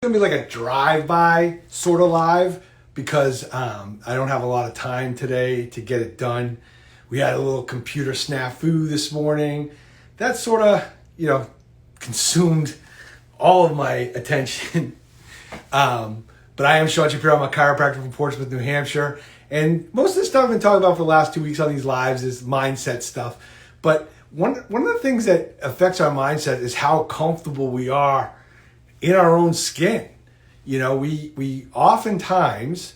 Gonna be like a drive-by sort of live because I don't have a lot of time today to get it done. We had a little computer snafu this morning that sort of, consumed all of my attention. But I am Shawn Shapiro. I'm a chiropractor from Portsmouth, New Hampshire. And most of the stuff I've been talking about for the last 2 weeks on these lives is mindset stuff. But one of the things that affects our mindset is how comfortable we are in our own skin. We oftentimes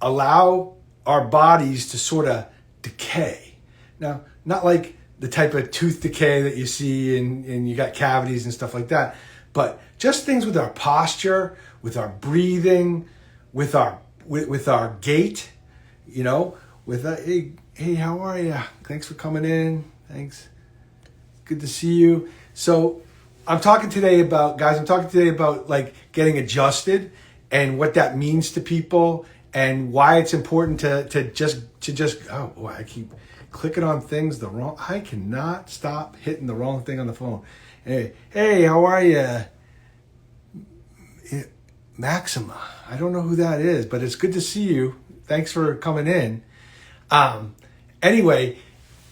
allow our bodies to sort of decay. Now, not like the type of tooth decay that you see and you got cavities and stuff like that, but just things with our posture, with our breathing, with our gait, hey, how are you? Thanks for coming in. Thanks. Good to see you. So I'm talking today about like getting adjusted and what that means to people and why it's important to just oh boy, I keep clicking on things I cannot stop hitting the wrong thing on the phone. Hey, how are you? Maxima. I don't know who that is, but it's good to see you. Thanks for coming in. Anyway,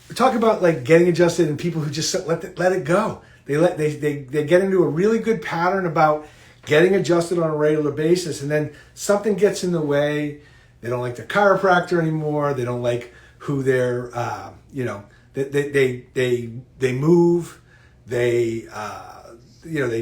we're talking about like getting adjusted and people who just let it go. They get into a really good pattern about getting adjusted on a regular basis, and then something gets in the way. They don't like their chiropractor anymore. They don't like who they're, they move. They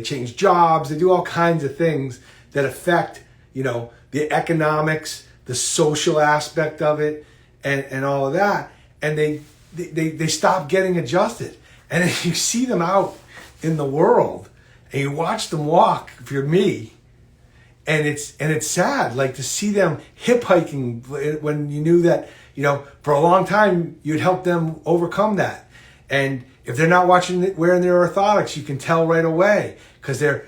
change jobs. They do all kinds of things that affect, the economics, the social aspect of it, and all of that. And they stop getting adjusted. And then you see them out in the world and you watch them walk, if you're me, and it's sad, like to see them hip hiking when you knew that, for a long time you'd help them overcome that. And if they're not wearing their orthotics, you can tell right away because their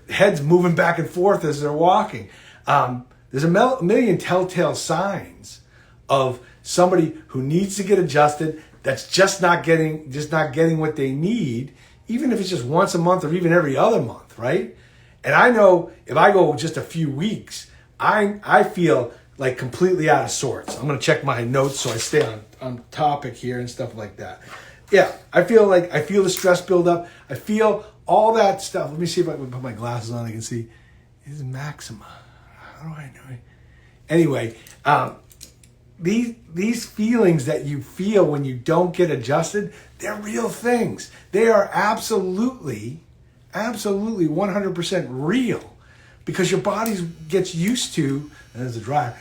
head's moving back and forth as they're walking. There's a million telltale signs of somebody who needs to get adjusted that's just not getting what they need, even if it's just once a month or even every other month, right? And I know if I go just a few weeks, I feel like completely out of sorts. I'm going to check my notes so I stay on topic here and stuff like that. Yeah, I feel the stress build up. I feel all that stuff. Let me see if I can put my glasses on. I can see. This is Maxima. How do I know? Anyway, these feelings that you feel when you don't get adjusted, they're real things. They are absolutely 100% real because your body gets used to, and there's a dryer,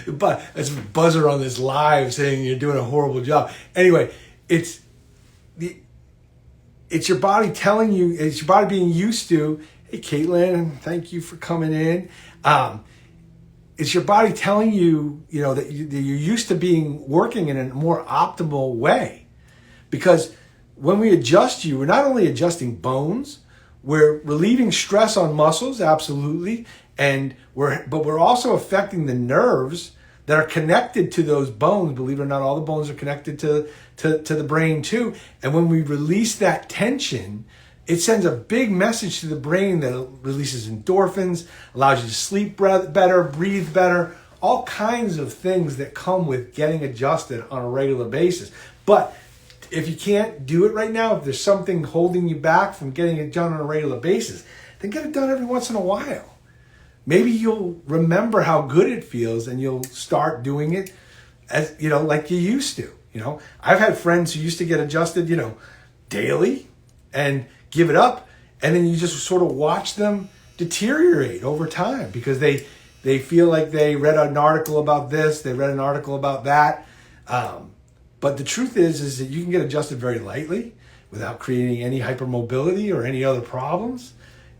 but it's a buzzer on this live saying you're doing a horrible job. Anyway, it's your body telling you, it's your body being used to, hey, Caitlin, thank you for coming in. It's your body telling you, that you're used to working in a more optimal way. Because when we adjust you, we're not only adjusting bones, we're relieving stress on muscles, absolutely, but we're also affecting the nerves that are connected to those bones. Believe it or not, all the bones are connected to the brain too. And when we release that tension, it sends a big message to the brain that releases endorphins, allows you to sleep better, breathe better, all kinds of things that come with getting adjusted on a regular basis. But if you can't do it right now, if there's something holding you back from getting it done on a regular basis, then get it done every once in a while. Maybe you'll remember how good it feels and you'll start doing it as, like you used to. I've had friends who used to get adjusted, daily and give it up, and then you just sort of watch them deteriorate over time because they feel like they read an article about this, they read an article about that. But the truth is that you can get adjusted very lightly without creating any hypermobility or any other problems.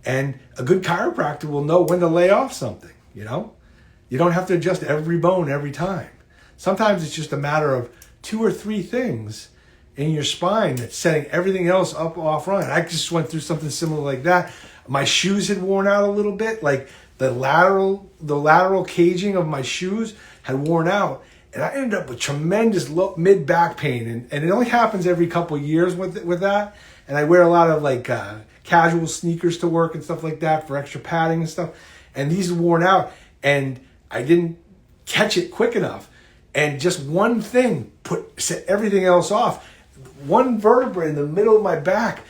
And a good chiropractor will know when to lay off something, You don't have to adjust every bone every time. Sometimes it's just a matter of 2 or 3 things in your spine that's setting everything else up off run. I just went through something similar like that. My shoes had worn out a little bit, like the lateral caging of my shoes had worn out. And I ended up with tremendous mid-back pain. And it only happens every couple of years with that. and I wear a lot of like casual sneakers to work and stuff like that for extra padding and stuff. And these are worn out, and I didn't catch it quick enough. And just one thing set everything else off. One vertebra in the middle of my back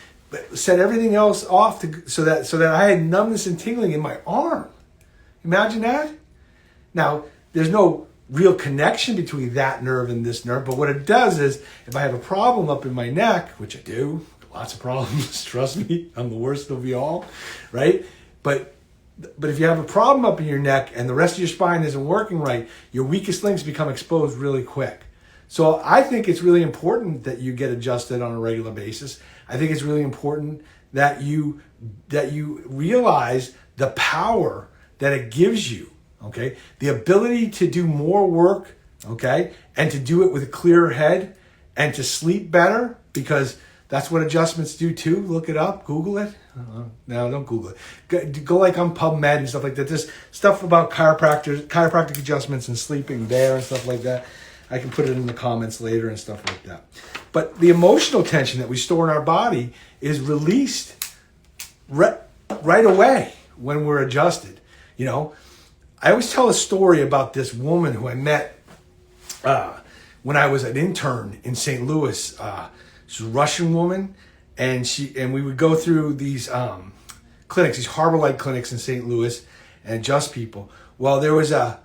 set everything else off so that I had numbness and tingling in my arm. Imagine that. Now, there's no real connection between that nerve and this nerve, but what it does is if I have a problem up in my neck, which I do, lots of problems, trust me, I'm the worst of you all, right? But if you have a problem up in your neck and the rest of your spine isn't working right, your weakest links become exposed really quick. So I think it's really important that you get adjusted on a regular basis. I think it's really important that you realize the power that it gives you, okay? The ability to do more work, okay? And to do it with a clearer head and to sleep better, because that's what adjustments do too. Look it up, Google it. No, don't Google it. Go like on PubMed and stuff like that. There's stuff about chiropractic adjustments and sleeping there and stuff like that. I can put it in the comments later and stuff like that. But the emotional tension that we store in our body is released right away when we're adjusted. You know, I always tell a story about this woman who I met when I was an intern in St. Louis. She's a Russian woman, and we would go through these clinics, these harbor-like clinics in St. Louis, and adjust people. Well, there was a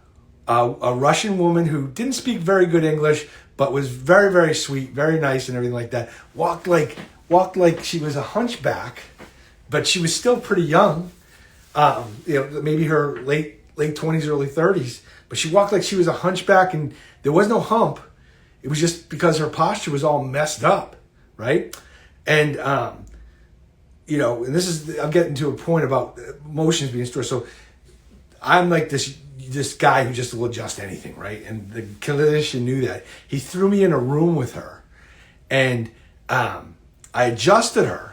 Russian woman who didn't speak very good English, but was very, very sweet, very nice, and everything like that. Walked like she was a hunchback, but she was still pretty young. Maybe her late 20s, early 30s. But she walked like she was a hunchback, and there was no hump. It was just because her posture was all messed up, right? And and this is, I'm getting to a point about emotions being stored. So I'm like this guy who just will adjust anything, right? And the clinician knew that. He threw me in a room with her, and I adjusted her.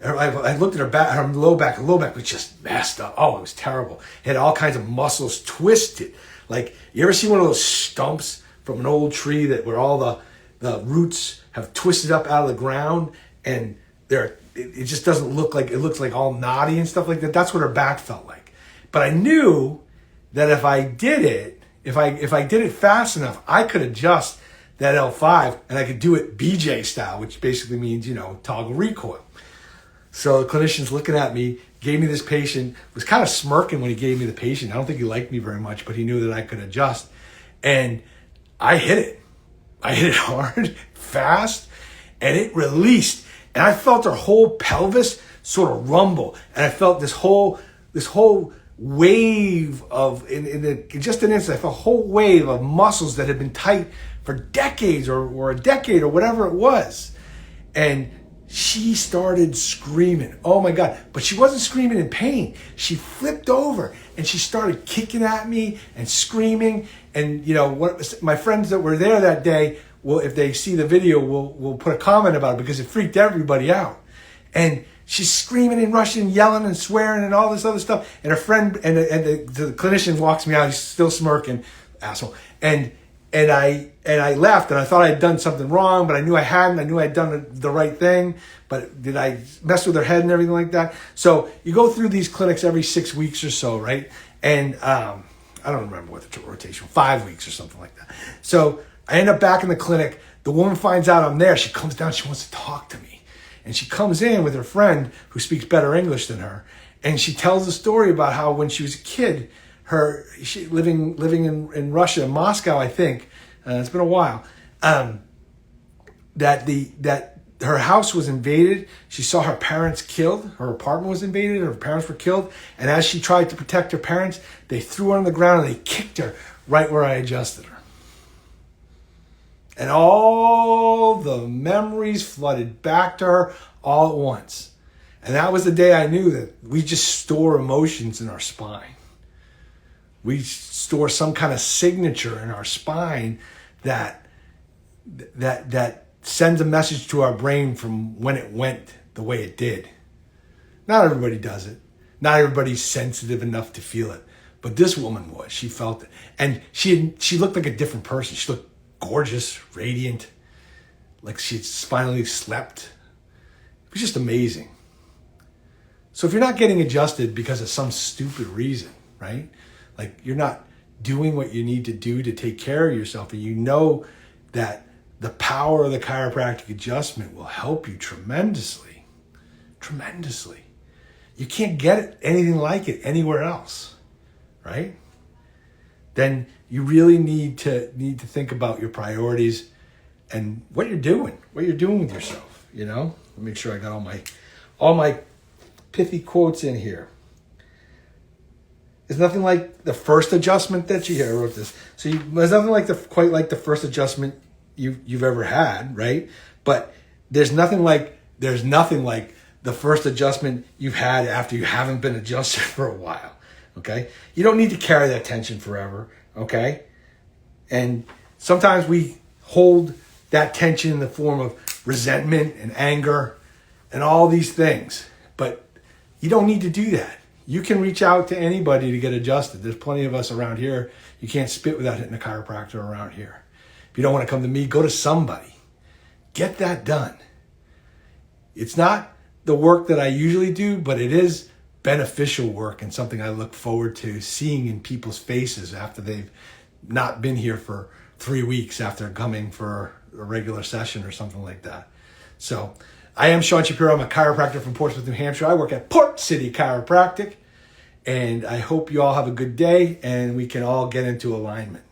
I looked at her back, her low back was just messed up. Oh, it was terrible. It had all kinds of muscles twisted. Like, you ever see one of those stumps from an old tree where all the roots have twisted up out of the ground, and it just doesn't look like, it looks like all knotty and stuff like that. That's what her back felt like. But I knew that if I did it fast enough, I could adjust that L5, and I could do it BJ style, which basically means, toggle recoil. So the clinician's looking at me, gave me this patient, was kind of smirking when he gave me the patient. I don't think he liked me very much, but he knew that I could adjust. And I hit it. I hit it hard, fast, and it released. And I felt her whole pelvis sort of rumble. And I felt this whole wave of, in just an instant, I felt a whole wave of muscles that had been tight for decades or a decade or whatever it was. And she started screaming. Oh my God. But she wasn't screaming in pain. She flipped over and she started kicking at me and screaming. And my friends that were there that day, if they see the video, will put a comment about it because it freaked everybody out. And she's screaming in Russian, yelling and swearing and all this other stuff. And her friend and the clinician walks me out. He's still smirking, asshole. And I left, and I thought I had done something wrong, but I knew I hadn't. I knew I had done the right thing, but did I mess with her head and everything like that? So you go through these clinics every 6 weeks or so, right? And I don't remember what the rotation, 5 weeks or something like that. So I end up back in the clinic. The woman finds out I'm there. She comes down. She wants to talk to me. And she comes in with her friend who speaks better English than her. And she tells a story about how when she was a kid, she living in Russia, in Moscow, I think. It's been a while. That her house was invaded. She saw her parents killed. Her apartment was invaded. Her parents were killed. And as she tried to protect her parents, they threw her on the ground and they kicked her right where I adjusted her. And all the memories flooded back to her all at once. And that was the day I knew that we just store emotions in our spine. We store some kind of signature in our spine that sends a message to our brain from when it went the way it did. Not everybody does it. Not everybody's sensitive enough to feel it. But this woman was. She felt it. And she looked like a different person. She looked gorgeous, radiant, like she'd finally slept. It was just amazing. So if you're not getting adjusted because of some stupid reason, right? Like you're not doing what you need to do to take care of yourself, and you know that the power of the chiropractic adjustment will help you tremendously. Tremendously. You can't get anything like it anywhere else, right? Then you really need to think about your priorities and what you're doing with yourself, you know? Let me make sure I got all my pithy quotes in here. It's nothing like the first adjustment that you hear. I wrote this. So there's nothing like quite like the first adjustment you've ever had, right? But there's nothing like the first adjustment you've had after you haven't been adjusted for a while. Okay? You don't need to carry that tension forever, okay? And sometimes we hold that tension in the form of resentment and anger and all these things. But you don't need to do that. You can reach out to anybody to get adjusted. There's plenty of us around here. You can't spit without hitting a chiropractor around here. If you don't want to come to me, go to somebody. Get that done. It's not the work that I usually do, but it is beneficial work and something I look forward to seeing in people's faces after they've not been here for 3 weeks after coming for a regular session or something like that. So I am Shawn Shapiro. I'm a chiropractor from Portsmouth, New Hampshire. I work at Port City Chiropractic, and I hope you all have a good day and we can all get into alignment.